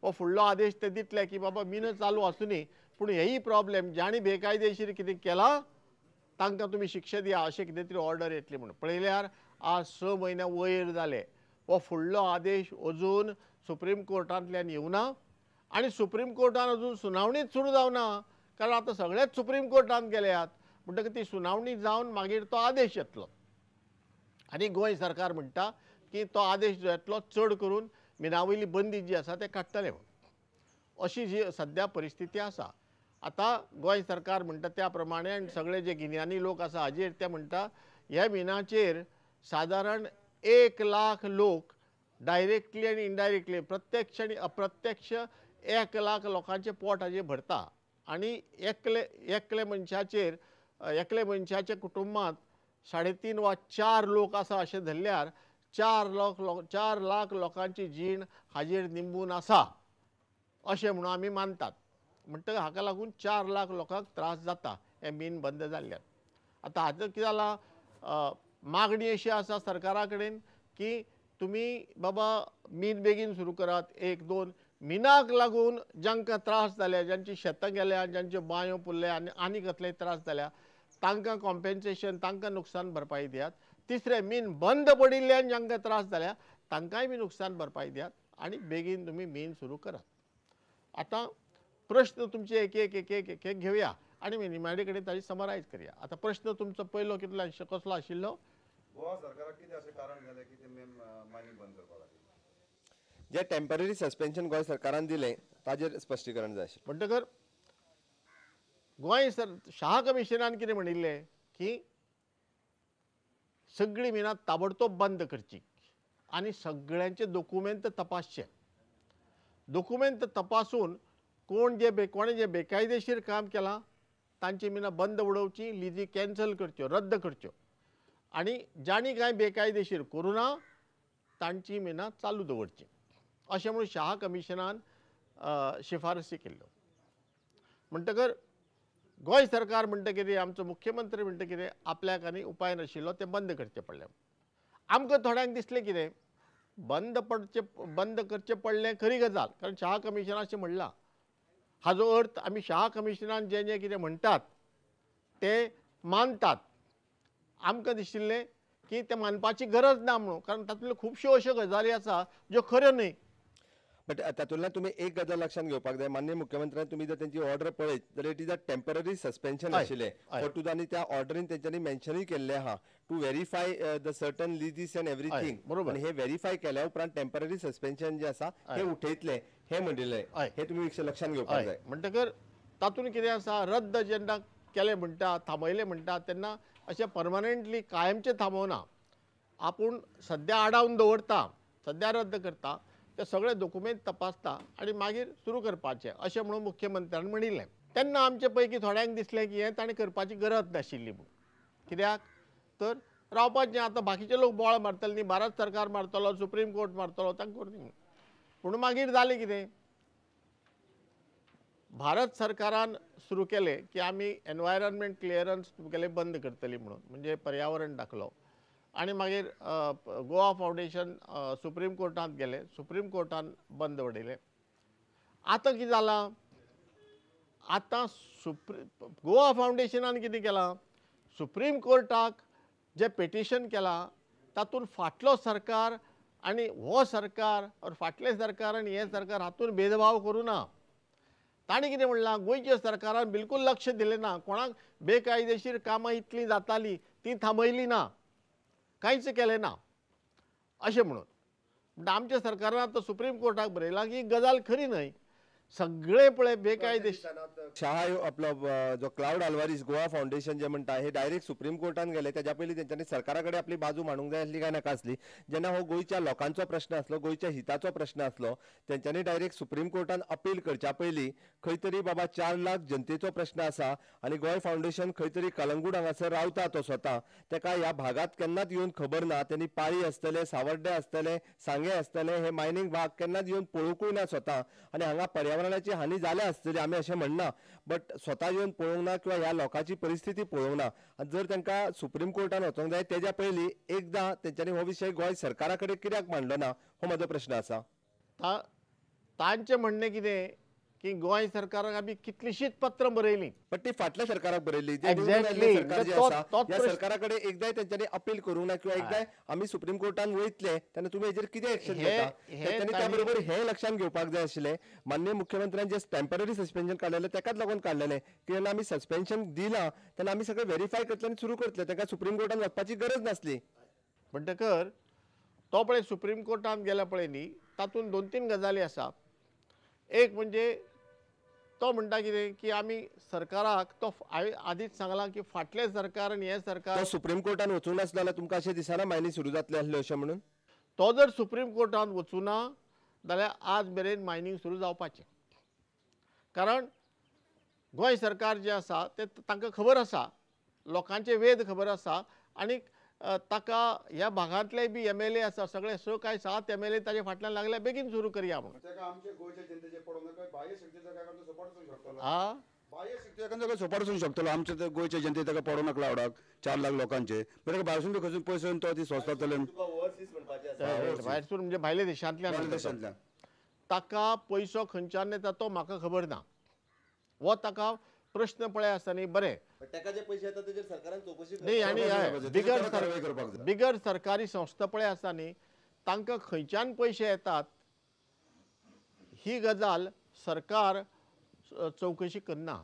हो फुडलो आदेश ते दितले की बाबा मिन चालू आसुनी पूण हेही प्रॉब्लेम ज्यांनी बेकायदेशीर कितें केलां तांकां तुमी शिक्षा दिया अशें कितें तरी ऑर्डर येतली म्हणून पळयल्यार आज 6 म्हयने वयर जाले हो फुडलो आदेश अजून सुप्रीम कोर्टांतल्यान येवना आनी सुप्रीम कोर्टान अजून सुनावणीच सुरू जावना कारण आतां सगळेच सुप्रीम कोर्टांत गेल्यात म्हणटकीर ती सुनावणी जावन मागीर तो आदेश येतलो आनी गोंय सरकार म्हणटा की तो आदेश जो येतलो चड करून मिनावयली बंदी जी आसा ते काडटले अशी जी सद्या परिस्थिती आसा आतां गोंय सरकार म्हणटा त्या प्रमाणे आनी सगळे जे गिन्यानी लोक आसा हाजेर ते म्हणटा ह्या मिनाचेर सादारण 1 लाख लोक डायरेक्टली आनी इनडायरेक्टली प्रत्यक्ष आनी अप्रत्यक्ष 1 लाख लोकांचे पोट हाजेर भरता आनी एकले मनशाच्या कुटुंबांत 3.5 वा 4 लोक आसा अशें धरल्यार 4 लाख लोकांची जीण हाजेर निंबून आसा अशें म्हणून आमी मानतात म्हणटकीर हाका लागून 4 लाख लोकांक त्रास जाता हे मीन बंद जाल्ल्यान आतां हाजो कितें जाला मागणी अशी आसा सरकारा कडेन की तुमी बाबा मीन बेगीन सुरू करात 1-2 मिनाक लागून जांकां त्रास जाल्या ज्यांची शेतां गेल्या ज्यांच्यो बांयो पुरल्या आनी कसलेय त्रास जाल्या तांकां कॉम्पेन्सेशन तांकां नुकसान भरपाई दियात तिसरें मीन बंद पडिल्ल्यान जांकां त्रास जाल्या तांकांय बी नुकसान भरपाई दियात आनी बेगीन तुमी मीन सुरू करात आतां प्रश्न तुमचे एक घेवया आनी निमाणे कडेन ताजी समरायज करया आतां प्रश्न तुमचो पयलो कसलो आशिल्लो गोवा सरकाराक कितें अशें कारण जालें की ते मायनिंग बंद करपाक लागले जे टेम्पररी सस्पेन्शन गोंय सरकारान दिलें ताजेर स्पश्टीकरण जाय आशिल्लें म्हणटकर गोंय शाह कमिशनान कितें म्हणिल्लें की सगळीं मिनां ताबडतोब बंद करची आनी सगळ्यांचे डॉक्युमेंट तपासचे डॉक्युमेंट तपासून कोणे जे बेकायदेशीर काम केलां तांची मिनां बंद उडोवची लिजी कॅन्सल करच्यो रद्द करच्यो आनी जाणी कांय बेकायदेशीर करूं ना तांची मिनां चालू दवरची अशें म्हणून शाह कमिशनान शिफारसी केल्ल्यो म्हणटकर गोंय सरकार म्हणटा कितें आमचो मुख्यमंत्री म्हणटा कितें आपल्याक आनी उपाय नाशिल्लो ते बंद करचे पडले आमकां थोड्यांक दिसलें कितें बंद करचें पडलें खरी गजाल कारण शाह कमिशनान अशें म्हणलां हाजो अर्थ आमी शाह कमिशनान जें कितें म्हणटात ते मानतात आमकां दिशिल्लें की ते मानपाची गरज ना म्हणून कारण तातूंतल्यो खुबश्यो अश्यो गजाली आसा ज्यो खऱ्यो न्हय बट तातूंतल्यान तुमी एक गजाल लक्षांत घेवपाक जाय माननीय मुख्यमंत्र्यान तुमी जर तेंची ऑर्डर पळयत जाल्यार it is a temporary suspension आशिल्लें बट आनी त्या ऑर्डरीन तेंच्यांनी मेन्शनूय केल्लें आहा to verify the certain leases and everything बरोबर हे व्हेरीफाय केल्या उपरांत टेम्पररी सस्पेन्शन जे आसा हे उठयतले हे म्हणिल्लें हे तुमी लक्षांत घेवपाक जाय म्हणटकर तातूंत कितें आसा रद्द जेन्ना केलें म्हणटा थांबयलें म्हणटा तेन्ना अशें परमनंटली कायमचें थांबोवना आपूण सद्या आडावन दवरता सद्या रद्द करता ते सगळे डॉक्युमेंट तपासता आनी मागीर सुरू करपाचें अशें म्हणून मुख्यमंत्र्यान म्हणिल्लें तेन्ना आमचे पैकी थोड्यांक दिसलें की हें ताणें करपाची गरज नाशिल्ली म्हणून कित्याक तर रावपाचें आतां बाकीचे लोक बोवाळ मारतले न्ही भारत सरकार मारतलो सुप्रीम कोर्ट मारतलो तांकां करूं न्ही पूण मागीर जालें कितें भारत सरकारान सुरू केलें की आमी एनवायरनमेंट क्लियरन्स तुमगेले बंद करतली म्हणून म्हणजे पर्यावरण दाखलो आनी मागीर गोवा फावंडेशन सुप्रीम कोर्टांत गेले सुप्रीम कोर्टान बंद उडयलें आतां कितें जालां आतां गोवा फावंडेशनान कितें केलां सुप्रीम कोर्टाक जे पेटिशन केलां तातूंत फाटलो सरकार आनी हो सरकार और फाटले सरकार आनी हे सरकार हातूंत भेदभाव करूं ना ताणें कितें म्हणलां गोंयच्या सरकारान बिलकूल लक्ष दिलें ना कोणाक बेकायदेशीर कामां इतलीं जातालीं तीं थांबयलीं ना कांयच केलें ना अशें म्हणून आमच्या सरकारान आतां सुप्रीम कोर्टाक बरयलां की ही गजाल खरी न्हय सगळे पळय बेकायदेशीर शाह आपलो जो क्लाउड आल्वारीस गोवा फाउंडेशन जे म्हणटा हे डायरेक्ट सुप्रीम कोर्टान गेले त्याच्या पयलीं तेंच्यांनी सरकारा कडेन आपली बाजू मांडूंक जाय आसली काय नाका आसली जेन्ना हो गोंयच्या लोकांचो प्रश्न आसलो गोंयच्या हिताचो प्रश्न आसलो तेंच्यांनी डायरेक्ट सुप्रीम कोर्टान अपील करच्या पयलीं खंय तरी बाबा 4 लाख जनतेचो प्रश्न आसा आनी गोंय फाउंडेशन खंय तरी कलंगूट हांगासर रावता तो स्वता तेका ह्या भागात केन्नाच येवन खबर ना त्यांनी पाळी आसतले सावर्डे आसतले सांगे आसतले हे मायनिंग भाग केन्नाच येवन पळोवंकूय ना स्वता आनी हांगा पर्यावरणाची हानी जाल्या आसतली आमी अशें म्हणना बट स्वता येवन पळोवंक ना किंवा ह्या लोकांची परिस्थिती पळोवंक ना आनी जर तांकां सुप्रीम कोर्टान वचोंक जाय तेच्या पयलीं एकदां तेंच्यांनी हो विशय गोंय सरकारा कडेन कित्याक मांडलो ना हो म्हजो प्रश्न आसा तांचें म्हणणें कितें की गोंय सरकाराक आमी कितलींशींच पत्रां बरयलीं. पण ती फाटल्या सरकाराक बरयली जे Exactly. निवडून आयिल्लें सरकार जे तो- आसा तोच ह्या प्रश्न- सरकाराकडे एकदाय तेंच्यांनी अपील करूंक ना किंवा एकदाय आमी सुप्रीम कोर्टान वयतले तेन्ना तुमी हेजेर कितें एक्शन हे- घेता हे तेंच्यांनी त्या तांणी- बरोबर हे लक्षात घेवपाक जाय आशिल्लें माननीय मुख्यमंत्र्यान जे टेम्पररी सस्पेन्शन काडलेलें तेकाच लागून काडलेलें की जेन्ना आमी सस्पेन्शन दिलां तेन्ना आमी सगळें व्हेरीफाय करतले आनी सुरू करतले ताका सुप्रीम कोर्टान वचपाची गरज नासली. म्हणटकर तो पळय सुप्रीम कोर्टांत गेला पळय न्ही तातूंत 2-3 गजाली आसा. एक म्हणजे तो म्हणटा कितें की आमी सरकाराक तो हांवें आदींच सांगलां की फाटलें सरकार आनी हें सरकार तो सुप्रीम कोर्टान वचूंक नासलो जाल्यार तुमकां अशें दिसना मायनी सुरू जातले आसल्यो अशें म्हणून. तो जर सुप्रीम कोर्टांत वचूना जाल्यार आज मेरेन मायनींग सुरू जावपाचें. कारण गोंय सरकार जें आसा तें तांकां खबर आसा, लोकांचे वेद खबर आसा आनी ताका ह्या भागांतले बी MLA आसा सगळे 6 काय 7 MLA ताचे फाटल्यान लागल्या बेगीन सुरू करया म्हणून. तेका आमचे गोंयचे जनतेचे पडून काय बाह्य शक्तीचा काय करतो सपोर्ट करू शकतो आ बाह्य शक्ती एखादं सपोर्ट करू शकतो आमचे ते गोंयचे जनते ताका पडोवंक क्लावडाक 4 लाख लोकांचे बरं भायरसून बी खंयसून पयस येवन तो ती संस्थातले भायरसून म्हणजे भायल्या देशांतल्यान देशांतल्यान ताका पयसो खंयच्यान येता तो म्हाका खबर ना. हो ताका प्रश्न पळय आसा न्ही बरें ताका जे पयशे येता तेजेर सरकारान चौकशी न्ही आनी कारवाई करपाक जाय. बिगर सरकारी संस्था पळय आसा न्ही तांकां खंयच्यान पयशे येतात ही गजाल सरकार चौकशी करना.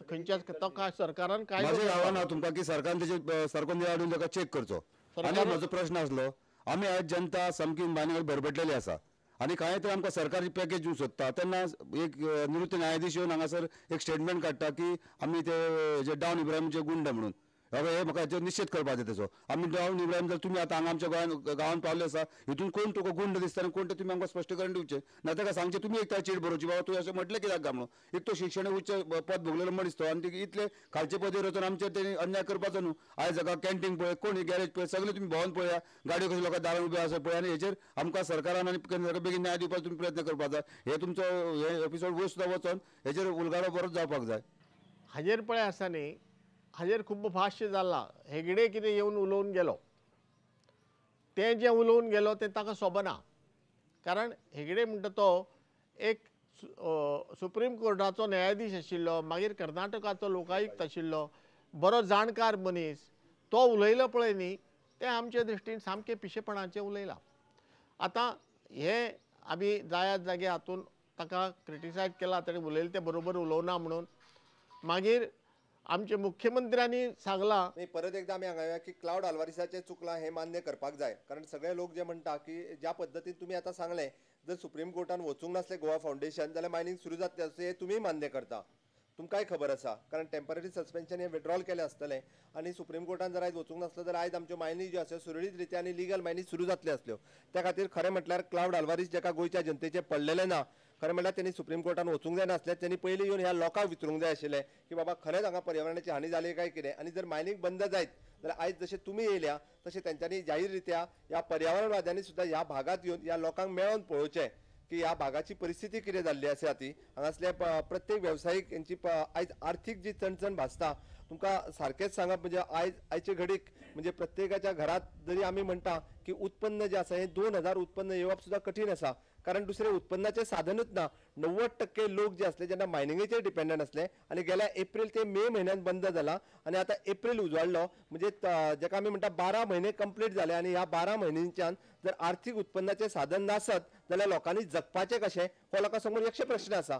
खंयच्या तो काय सरकारान काय माझे आव्हान हांव तुमकां की सरकारान तेजे सारको नियाळ हाडून ताका चेक करचो. आनी म्हजो प्रश्न आसलो आमी आयज जनता सामकी मायनिंगाक भरभटलेली आसा आनी कांय तर आमकां सरकारी पॅकेज दिवंक सोदता तेन्ना एक निवृत्त न्यायाधीश येवन हांगासर एक स्टेटमेंट काडटा की आमी ते जे डावन इब्राहिमचे गुंड म्हणून हे म्हाका हेचो निश्चित करपाक जाय तेचो. आमी डावन इब्राहिम जर तुमी आतां हांगा आमच्या गांवांत पावले आसा हितून कोण तुका गुंड दिसता आनी कोण ते तुमी आमकां स्पश्टीकरण दिवचें ना ताका सांगचें तुमी एक चीट बरोवची बाबा तुवें अशें म्हटलें कित्याक काय म्हणून एक तो शिक्षण उच्च पद भोगलेलो मनीस तो आनी ते इतले खालचे पदीर वचून आमचेर तेणी अन्याय करपाचो न्हू. आयज हाका कॅन्टीन पळय कोण गॅरेज पळय सगळे तुमी भोंवन पळया गाडयो कशे लोकां दारान उबे आसा पळय आनी हेचेर आमकां सरकारान आनी केंद्राक बेगीन न्याय दिवपाक तुमी प्रयत्न करपाक जाय. हे तुमचो हे एपिसोड वयर सुद्दां वचोन हेचेर उलगाडो बरोच जावपाक जाय. हाजेर पळय आसा न्ही हाजेर खूब भाश्य जालां. हेगडे कितें येवन उलोवन गेलो तें जें उलोवन गेलो तें ताका सोबना. कारण हेगडे म्हणटा तो एक सुप्रीम कोर्टाचो न्यायाधीश आशिल्लो मागीर कर्नाटकाचो लोकायुक्त आशिल्लो बरो जाणकार मनीस. तो उलयलो पळय न्ही तें आमचे दृश्टीन सामकें पिशेपणाचें उलयलां. आतां हें आमी जायत जागे हातून ताका क्रिटिसायज केला ताणें उलयलें तें बरोबर उलोवना म्हणून. मागीर आमच्या मुख्यमंत्र्यांनी सांगलां नाही परत एकदा आमी हांगा येवया की क्लाउड आल्वारिसाचें चुकलां हें मान्य करपाक जाय. कारण सगळे लोक जे म्हणटा की ज्या पद्दतीन तुमी आतां सांगलें जर सुप्रीम कोर्टान वचूंक नासलें गोवा फावंडेशन जाल्यार मायनिंग सुरू जातलें अशें हें तुमी मान्य करता. तुमकांय खबर आसा कारण टेम्पररी सस्पेन्शन हें विड्रॉल केलें आसतलें आनी सुप्रीम कोर्टान जर आयज वचूंक नासलें जाल्यार आयज आमच्यो मायनी ज्यो आसा सुरळीत रित्या आनी लिगल मायनी सुरू जातल्यो आसल्यो. त्या खातीर खरें म्हटल्यार क्लाउड आल्वारीस जेका गोंयच्या जनतेचें पडलेलें ना खरें म्हटल्यार त्यांनी सुप्रीम कोर्टान वचूंक जाय नासलें. त्यांनी पयलीं येवन ह्या लोकांक विचारूंक जाय आशिल्लें की बाबा खरेंच हांगा पर्यावरणाची हानी जाली काय कितें आनी जर मायनिंग बंद जायत जाल्यार आयज जशें तुमी येयल्या तशें तेंच्यांनी जाहीर रित्या ह्या पर्यावरणवाद्यांनी सुद्दां ह्या भागात येवन ह्या लोकांक मेळोवन पळोवचें की ह्या भागाची परिस्थिती कितें जाल्ली आसा ती. हांगासले प्रत्येक वेवसायीक हेंची आयज आर्थीक जी चणचण भासता तुमकां सारकेंच सांगप म्हणजे आयचे घडीक म्हणजे प्रत्येकाच्या घरात जरी आमी म्हणटा की उत्पन्न जे आसा हें 2000 उत्पन्न येवप सुद्दां कठीण आसा. कारण दुसरे उत्पन्नाचे साधनच ना. 90% लोक जे असले जेन्ना मायनिंगेचेर डिपेंडंट असले आनी गेल्या एप्रील ते मे म्हयन्यात बंद जाला आनी आतां एप्रील उजवाडलो म्हणजे जेका आमी म्हणटा 12 म्हयने कंप्लीट जाले आनी ह्या 12 म्हयन्यांच्यान जर आर्थीक उत्पन्नाचे साधन नासत जाल्यार लोकांनी जगपाचें कशें हो लोकां समोर यक्ष प्रश्न आसा.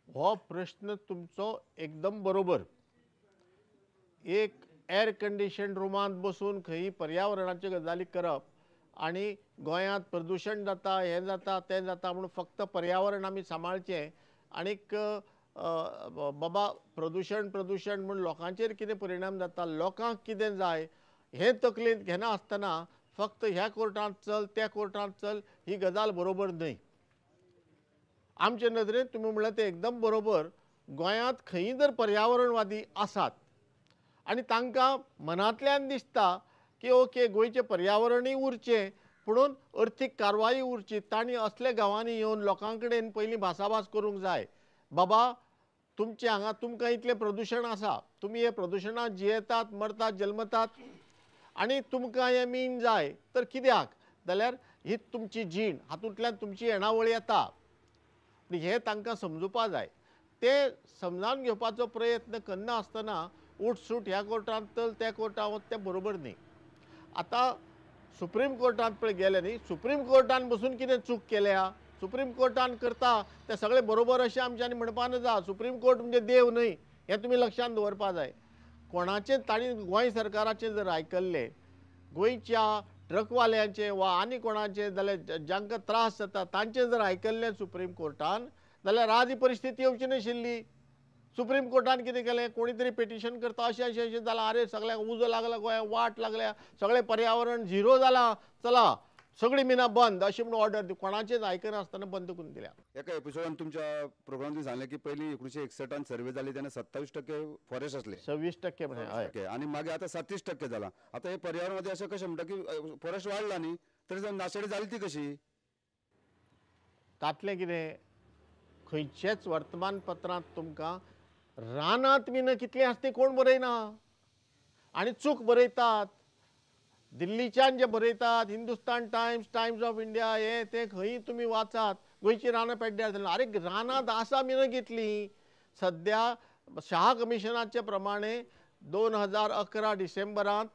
हो प्रश्न तुमचो एकदम बरोबर. एक एअर कंडिशन रुमांत बसून खंय पर्यावरणाच्यो गजाली करप आनी गोंयांत प्रदूशण जाता हें जाता तें जाता म्हणून फक्त पर्यावरण आमी सांबाळचें आनीक बाबा प्रदूशण म्हूण लोकांचेर कितें परिणाम जाता लोकांक कितें जाय हें तकलेंत घेना आसतना फक्त ह्या कोर्टांत चल त्या कोर्टांत चल ही गजाल बरोबर न्हय. आमचे नदरेन तुमी म्हणलें तें एकदम बरोबर. गोंयांत खंय जर पर्यावरणवादी आसात आनी तांकां मनांतल्यान दिसता की ओके गोंयचें पर्यावरणूय उरचें पुणून अर्थीक कारवाई उरची तांणी असल्या गांवांनी येवन लोकां कडेन पयलीं भासाभास करूंक जाय. बाबा तुमचे हांगा तुमकां इतलें प्रदूशण आसा तुमी हे प्रदूशणांत जियेतात मरतात जल्मतात आनी तुमकां हें मीन जाय तर कित्याक जाल्यार ही तुमची जीण हातूंतल्यान तुमची येणावळ येता पूण हे तांकां समजुपा जाय ते समजावन घेवपाचो प्रयत्न करना आसतना उठसूट ह्या कोर्टांत चल त्या कोर्टांत वच तें बरोबर न्ही. आतां सुप्रीम कोर्टांत पळय गेले न्ही, सुप्रीम कोर्टान बसून कितें चूक केल्या, सुप्रीम कोर्टान करता तें सगळें बरोबर अशें आमच्यांनी म्हणपा नजा. सुप्रीम कोर्ट म्हणजे देव न्हय, हें तुमी लक्षांत दवरपा जाय. कोणाचें तांणी गोंय सरकाराचें जर आयकल्लें, गोंयच्या ट्रकवाल्यांचें वा आनी कोणाचें जाल्यार जांकां त्रास जाता तांचें जर आयकल्लें सुप्रीम कोर्टान जाल्यार आज ही परिस्थिती येवची नाशिल्ली. सुप्रीम कोर्टान कितें केलें, कोणी तरी पिटिशन करता अशें अशें अशें जालां, आरे सगळ्यांक उजो लागला, गोंयांक वाट लागल्या, सगळें पर्यावरण झिरो जालां, चला सगळीं मिना बंद अशी म्हणून ऑर्डर दी. कोणाचेंच आयकनासतना बंद करून दिल्या. एका एपिसोडान तुमच्या प्रोग्रामांत सांगलें की पयलीं 1961 सर्वे जाली तेन्ना 27% फॉरेस्ट आसले, 26% म्हणे हय. ओके, आणि मागीर आतां 37% जाला. आतां हे पर्यावरणामध्ये अशें कशें म्हणटा की फॉरेस्ट वाडला न्ही तरी जावन नाशडी जाली ती कशी? तातलें कितें, खंयचेच वर्तमानपत्रांत तुमकां रानांत मिन कितलीं आसता कोण बरयना आनी चूक बरयतात. दिल्लीच्यान जे बरयतात, Hindustan Times, Times of India, हे ते खंयी तुमी वाचात, गोंयची रानां पेड्ड्यार जालीं. आरे रानांत आसा मिन कितलीं? सद्या शाह कमिशनाचे प्रमाणे 2011 डिसेंबरांत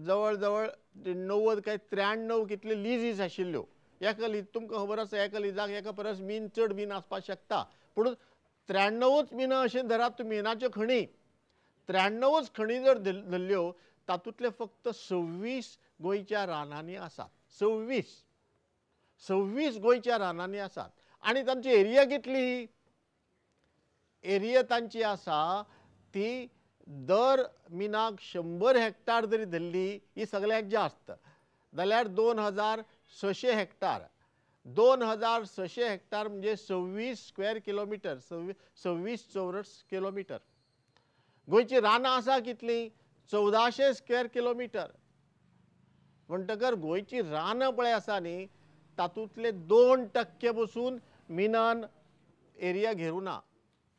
जवळ जवळ 90 काय 93 कितले लिजीस आशिल्ल्यो. एका लीज तुमकां खबर आसा, एका लिजाक एका परस मीन चड मीन आसपाक शकता, पूण 93च मिनां अशें धरात तुमी. मिनाच्यो खणी 93च खणी जर धरल्यो तातूंतले फक्त 26 गोंयच्या रानांनी आसात. 26 गोंयच्या रानांनी आसात. आनी तांची एरिया कितली? एरिया तांची आसा ती दर मिनाक 100 हेक्टर जरी धरली, ही सगळ्यात जास्त जाल्यार 2600 हेक्टर. 2600 हेक्टर म्हणजे 26 स्क्वेअर किलोमीटर, 26 चौरस किलोमीटर. गोंयची रानां आसा कितली? 1400 स्क्वेअर किलोमीटर. म्हणटकर गोंयची रानां पळय आसा न्ही, तातूंतले 2% पसून मिनान एरिया घेरुना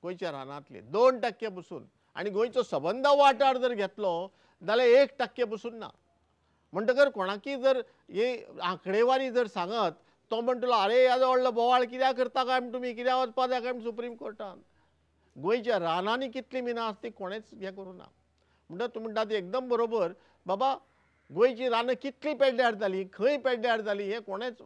गोंयच्या रानांतले, 2% पसून. आनी गोंयचो सबंद वाठार जर घेतलो जाल्यार 1% पसून ना. म्हणटकर कोणाकी जर हे आंकडेवारी जर सांगत, तो म्हणटलो आरे ह्याजो व्हडलो बोवाळ कित्याक करता काय म्हण तुमी, कित्याक वचपा जाय काय म्हण सुप्रीम कोर्टान. गोंयच्या रानांनी कितली मिनां आसता ती कोणेच हें करुना. म्हणटच तूं म्हणटा ती एकदम बरोबर. बाबा गोंयची रानां कितली पेड्ड्यार जाली, खंय पेड्ड्यार जाली, हें कोणेच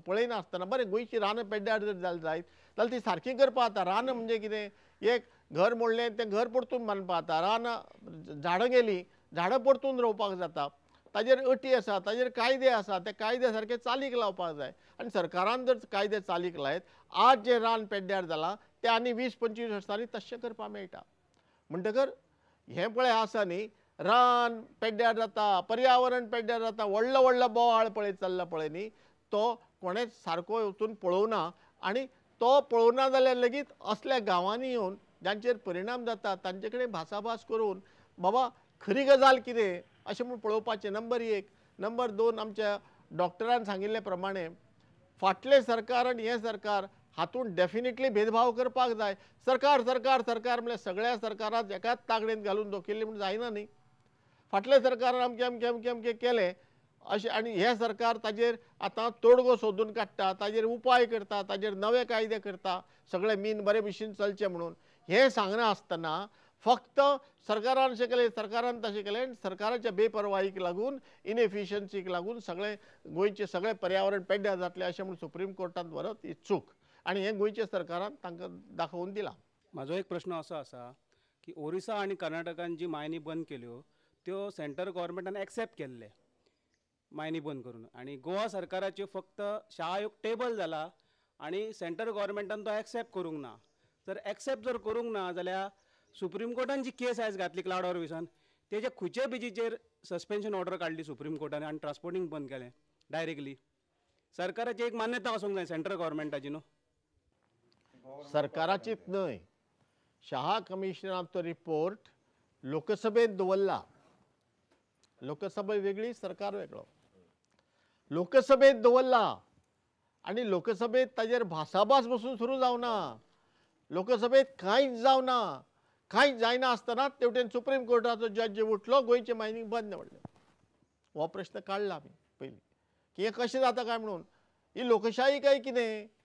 पळयनासतना बरें गोंयची रानां पेड्ड्यार जर जाली जायत जाल्यार ती सारकी करपा जाता. रान म्हणजे कितें, एक घर मोडलें तें घर परतून बांदपा जाता. रान झाडां गेलीं, झाडां परतून रोवपाक जाता. ताजेर अटी आसा, ताजेर कायदे आसा, ते कायदे सारके चालीक लावपाक जाय. आनी सरकारान जर कायदे चालीक लायत, आज जे रान पेड्ड्यार जालां तें आनी 20-25 वर्सांनी तशें करपाक मेळटा. म्हणटकर हें पळय आसा न्ही, रान पेड्ड्यार जाता, पर्यावरण पेड्ड्यार जाता, व्हडलो व्हडलो बोवाळ पळय चल्ला पळय न्ही, तो कोणेच सारको वचून पळोवना. आनी तो पळोवना जाल्यार लेगीत असल्या गांवांनी येवन जांचेर परिणाम जाता तांचे कडेन भासाभास करून बाबा खरी गजाल कितें अशें म्हूण पळोवपाचें. नंबर 1. नंबर 2, आमच्या डॉक्टरान सांगिल्ले प्रमाणे फाटलें सरकार आनी हें सरकार हातूंत डेफिनेटली भेदभाव करपाक जाय. सरकार सरकार सरकार म्हळ्यार सगळ्या सरकाराक एकाच तागडेंत घालून धोकिल्ली म्हूण जायना न्ही. फाटल्या सरकारान अमकें अमकें अमकें अमकें केलें अशें, आनी हें सरकार ताजेर आतां तोडगो सोदून काडटा, ताजेर उपाय करता, ताजेर नवे कायदे करता, सगळे मीन बरे भशेन चलचे म्हणून. हें सांगना आसतना फक्त सरकारान अशें केलें, सरकारान तशें केलें, आनी सरकाराच्या बेपरवाहीक लागून, इनएफिशियन्सीक लागून सगळे गोंयचे सगळे पर्यावरण पेड्ड्यार जातलें अशें म्हूण सुप्रीम कोर्टांत व्हरत ही चूक. आनी हें गोंयच्या सरकारान तांकां दाखोवन दिलां. म्हाजो एक प्रश्न असो आसा की ओरिसा आनी कर्नाटकान जी मायनी बंद केल्यो त्यो सेंट्रल गव्हर्मेंटान एक्सेप्ट केल्ले मायनी बंद करून, आनी गोवा सरकाराच्यो फक्त शाह आयोग टेबल जाला आनी सेंट्रल गव्हर्मेंटान तो एक्सेप्ट करूंक ना. जर एक्सेप्ट जर करूंक ना जाल्यार सुप्रीम कोर्टान जी केस आयज घातली क्लावड ऑर्बिसान, तेजे खंयचे बेजीचेर सस्पेन्शन ऑर्डर काडली सुप्रीम कोर्टान आनी ट्रान्सपोर्टींग बंद केलें डायरेक्टली. सरकाराची एक मान्यता आसूंक जाय सेंट्रल गव्हर्मेंटाची न्हू. सरकाराचीच न्हय, शाह कमिशनाचो रिपोर्ट लोकसभेत दवरला. लोकसभा वेगळी, सरकार वेगळो. लोकसभेत दवरला आनी लोकसभेत ताजेर भासाभास बसून सुरू जावना. लोकसभेत कांयच जावना, कांयच जायना आसतना तेवटेन सुप्रीम कोर्टाचो जज उठलो, गोंयचे मायनींग बंद म्हणलें. हो प्रश्न काडला आमी पयलीं की हें कशें जाता काय म्हणून. ही लोकशाही काय कितें?